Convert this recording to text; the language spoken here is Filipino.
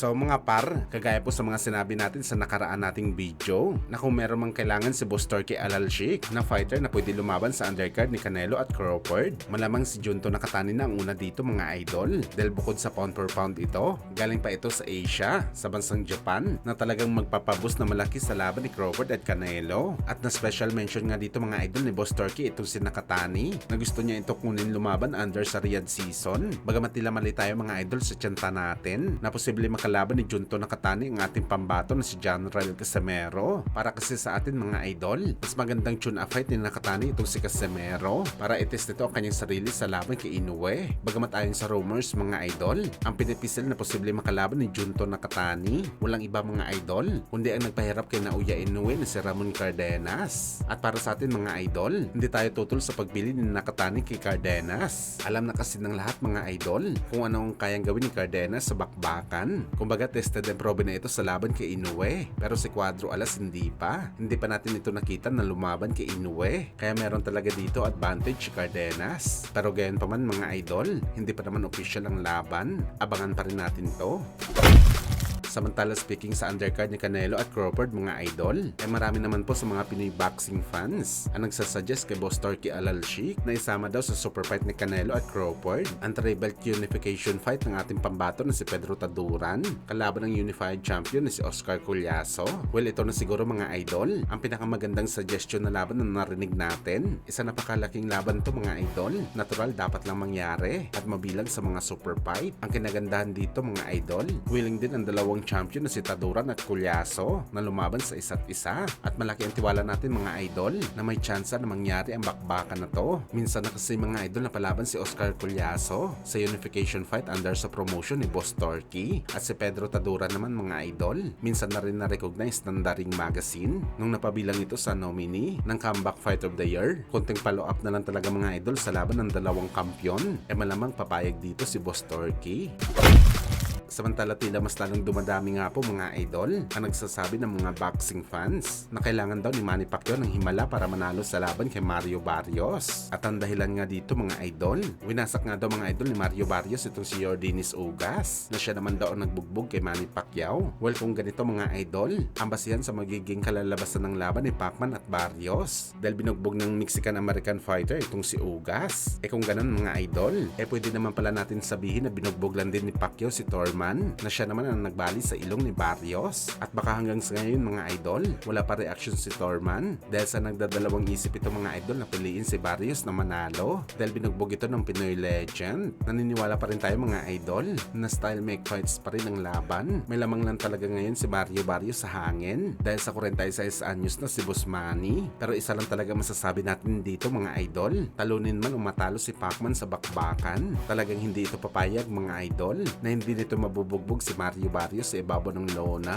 So mga par, kagaya po sa mga sinabi natin sa nakaraan nating video, na kung meron mang kailangan si Boss Turkey Alalshik na fighter na pwede lumaban sa undercard ni Canelo at Crawford, malamang si Junto Nakatani na ang una dito mga idol. Dahil bukod sa pound per pound ito, galing pa ito sa Asia, sa bansang Japan, na talagang magpapaboost na malaki sa laban ni Crawford at Canelo. At na special mention nga dito mga idol ni Boss Turkey itong si Nakatani, na gusto niya ito kunin lumaban under sa Riyadh season. Bagamat tila mali tayo mga idol sa tiyanta natin, na posible makalaban ni Junto Nakatani ang ating pambato na si General Casimero. Para kasi sa atin mga idol, mas magandang tune-up fight ni Nakatani itong si Casimero para itest nito ang kanyang sarili sa laban kay Inoue. Bagamat ayon sa rumors mga idol, ang pinipisil na posible makalaban ni Junto Nakatani walang iba mga idol, kundi ang nagpahirap kay Naoya Inoue na si Ramon Cardenas. At para sa atin mga idol, hindi tayo tutol sa pagbili ni Nakatani kay Cardenas. Alam na kasi ng lahat mga idol kung ano ang kayang gawin ni Cardenas sa bakbakan. Kumbaga tested and proven na ito sa laban kay Inoue, pero si Cuadro Alas hindi pa natin ito nakita na lumaban kay Inoue, kaya meron talaga dito advantage si Cardenas. Pero gayon pa man mga idol, hindi pa naman official ang laban, abangan pa rin natin to. Samantala speaking sa undercard ni Canelo at Crawford mga idol, ay marami naman po sa mga Pinoy boxing fans ang nagsasuggest kay Boss Turkey Alalshik na isama daw sa super fight ni Canelo at Crawford ang tri-belt unification fight ng ating pambato na si Pedro Taduran kalaban ng unified champion na si Oscar Collazo. Well, ito na siguro mga idol ang pinakamagandang suggestion na laban na narinig natin. Isa napakalaking laban to mga idol, natural dapat lang mangyari at mabilang sa mga super fight. Ang kinagandahan dito mga idol, willing din ang dalawang champion na si Taduran at Collazo na lumaban sa isa't isa, at malaki ang tiwala natin mga idol na may tsansa na mangyari ang bakbakan na to. Minsan na kasi mga idol na palaban si Oscar Collazo sa unification fight under sa promotion ni Boss Turkey, at si Pedro Taduran naman mga idol minsan na rin na-recognize ng Daring Magazine nung napabilang ito sa nominee ng Comeback Fight of the Year. Konting follow up na lang talaga mga idol sa laban ng dalawang kampyon, malamang papayag dito si Boss Turkey. Samantala tila mas lalong dumadami nga po mga idol ang nagsasabi ng mga boxing fans na kailangan daw ni Manny Pacquiao ng himala para manalo sa laban kay Mario Barrios. At ang dahilan nga dito mga idol, winasak nga daw mga idol ni Mario Barrios itong si Yordenis Ugas na siya naman daw ang nagbugbog kay Manny Pacquiao. Well, kung ganito mga idol, ang basihan sa magiging kalalabasan ng laban ni Pacman at Barrios dahil binugbog ng Mexican-American fighter itong si Ugas. Kung ganun mga idol, pwede naman pala natin sabihin na binugbog lang din ni Pacquiao si Torman na siya naman ang nagbali sa ilong ni Barrios. At baka hanggang sa ngayon mga idol, wala pa reaction si Torman dahil sa nagdadalawang isip ito mga idol na piliin si Barrios na manalo dahil binugbog ito ng Pinoy legend. Naniniwala pa rin tayo mga idol na style make fights pa rin ang laban. May lamang lang talaga ngayon si Mario Barrios sa hangin dahil sa 46 anyos na si Boss Manny. Pero isa lang talaga masasabi natin dito mga idol, talunin man o matalo si Pacman sa bakbakan, talagang hindi ito papayag mga idol na hindi nito mabubugbog si Mario Barrios sa ibabaw ng lona.